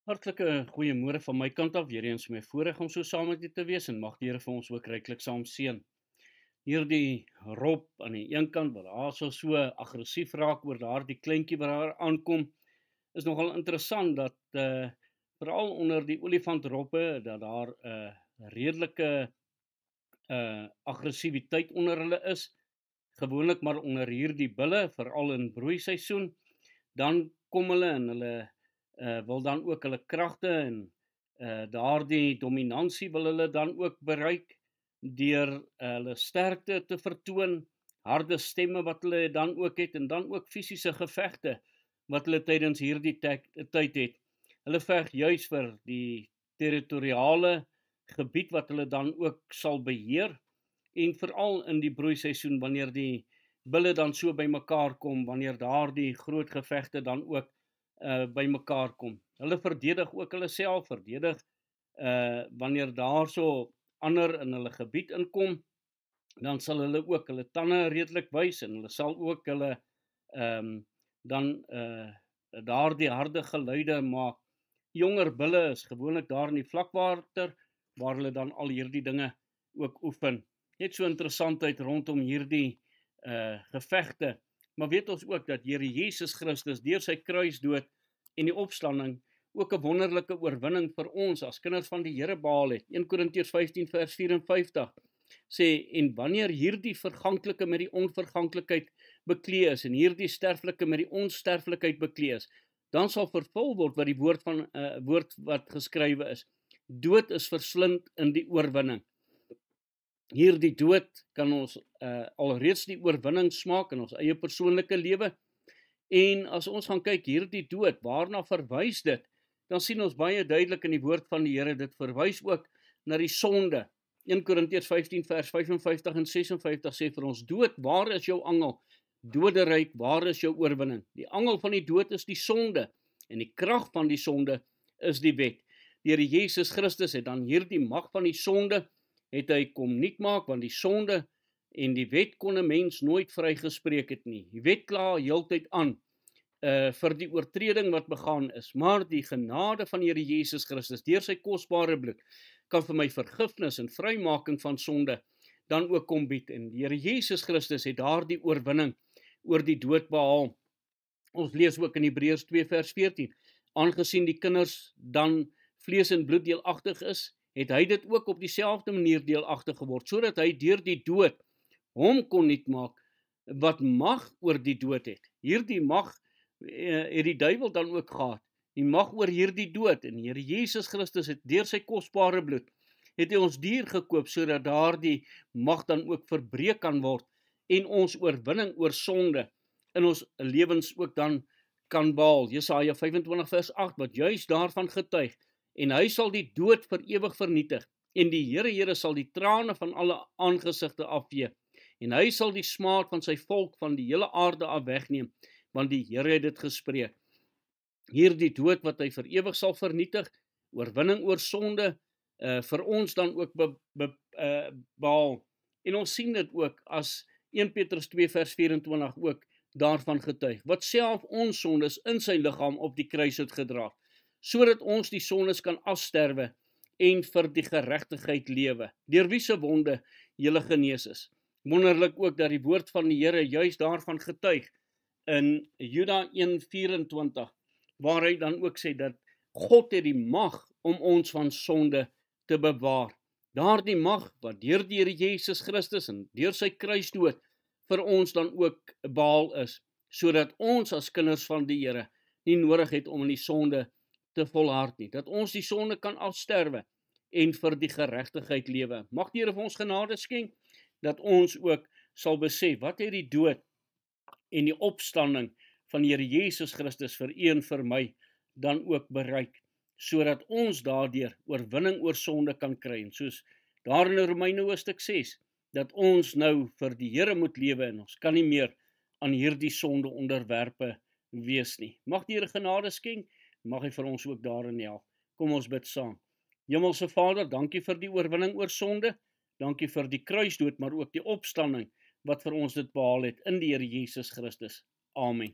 Hartlike goeiemôre van my kant af, weer eens my voorreg om so saam met u te wees en mag die Here vir ons ook ryklik saam seën. Hierdie Rob aan die een kant wat daar so aggressief raak oor daardie kleintjie wat daar aankom, is nogal interessant dat veral onder die olifantroppe dat daar 'n redelike aggressiwiteit onder hulle is, gewoonlik maar onder hierdie bulle, veral in broeiseisoen. Dan kom hulle en hulle wil dan ook hulle kragte en daardie dominansie wil hulle dan ook bereik deur hulle sterkte te vertoon, harde stemme wat hulle dan ook het en dan ook fisiese gevegte wat hulle tydens hierdie tyd het. Hulle veg juis vir die territoriale gebied wat hulle dan ook sal beheer en veral in die broeiseisoen wanneer die bulle dan so bymekaar kom, wanneer daardie groot gevegte dan ook bymekaar kom. Hulle verdedig ook hulle self, wanneer daar so ander in hulle gebied inkom, dan sal hulle ook hulle tande redelik wys en hulle sal ook hulle dan daardie harde geluide maak. Jonger bulle is gewoonlik daar in die vlakwater waar hulle dan al hierdie dinge ook oefen. Net so interessantheid rondom hierdie gevegte. Maar weet ons ook dat Here Jesus Christus deur sy kruisdood en die opstanding ook 'n wonderlike oorwinning vir ons as kinders van die Here behaal het. 1 Korintiërs 15 vers 54 sê, en wanneer hierdie verganklike met die onverganklikheid bekleed is en hierdie sterflike met die onsterflikheid bekleed is, dan sal vervul word wat die woord wat geskrywe is. Dood is verslind in die oorwinning. Hierdie dood kan ons alreeds die oorwinning smaak in ons eie persoonlike lewe. En as ons gaan kyk hierdie dood, waarna verwys dit? Dan sien ons baie duidelik in die woord van die Here, dit verwys ook na die sonde. 1 Korintiërs 15 vers 55 en 56 sê vir ons, dood, waar is jou angel? Doderyk, waar is jou oorwinning? Die angel van die dood is die sonde en die krag van die sonde is die wet. Die Here Jesus Christus het dan hierdie mag van die sonde het hy kom nuut maak, want die sonde en die wet kon 'n mens nooit vrygespreek het nie. Die wet kla heeltyd aan vir die oortreding wat begaan is, maar die genade van die Here Jesus Christus deur sy kosbare bloed kan vir my vergifnis en vrymaking van sonde dan ook kom bied. En die Here Jesus Christus het daardie oorwinning oor die dood behaal. Ons lees ook in Hebreërs 2 vers 14, aangesien die kinders dan vlees en bloed deelagtig is, het hy dit ook op dieselfde manier deelagtig geword, sodat hy deur die dood hom kon nuut maak wat mag oor die dood het. Hierdie mag het die duiwel dan ook gehad, die mag oor hierdie dood, en die Here Jesus Christus het deur sy kosbare bloed, het hy ons duur gekoop, sodat daardie mag dan ook verbreek kan word, en ons oorwinning oor sonde in ons lewens ook dan kan behaal. Jesaja 25 vers 8, wat juis daarvan getuig, en hy sal die dood vir ewig vernietig, en die Here sal die trane van alle aangesigte afvee, en hy sal die smaad van sy volk van die hele aarde af wegneem, want die Here het dit gespreek. Hierdie dood wat hy vir ewig sal vernietig, oorwinning oor sonde, vir ons dan ook behaal. En ons sien dit ook as 1 Petrus 2 vers 24 ook daarvan getuig, wat self ons sondes in sy liggaam op die kruis het gedra, sodat ons die sondes kan afsterwe en vir die geregtigheid lewe, deur wie se wonde julle genees is. Wonderlik ook dat die woord van die Here juis daarvan getuig in Juda 1:24, waar hy dan ook sê dat God het die mag om ons van sonde te bewaar. Daardie mag wat deur die Here Jesus Christus en deur sy kruisdood vir ons dan ook behaal is, sodat ons as kinders van die Here nie nodig het om in die sonde te volhard nie, dat ons die sonde kan afsterwe en vir die geregtigheid lewe. Mag die Here vir ons genade skenk, dat ons ook sal besef, wat het die dood en die opstanding van die Here Jesus Christus vir u en vir my dan ook bereik, sodat ons daardeur oorwinning oor sonde kan kry, en soos daar in Romeine hoofstuk 6, dat ons nou vir die Here moet lewe, en ons kan nie meer aan hierdie sonde onderwerpe wees nie. Mag die Here genade skenk, mag hy vir ons ook daarin help. Kom ons bid saam. Hemelse Vader, dankie vir die oorwinning oor sonde, dankie vir die kruisdood, maar ook die opstanding, wat vir ons dit behaal het in die Here Jesus Christus. Amen.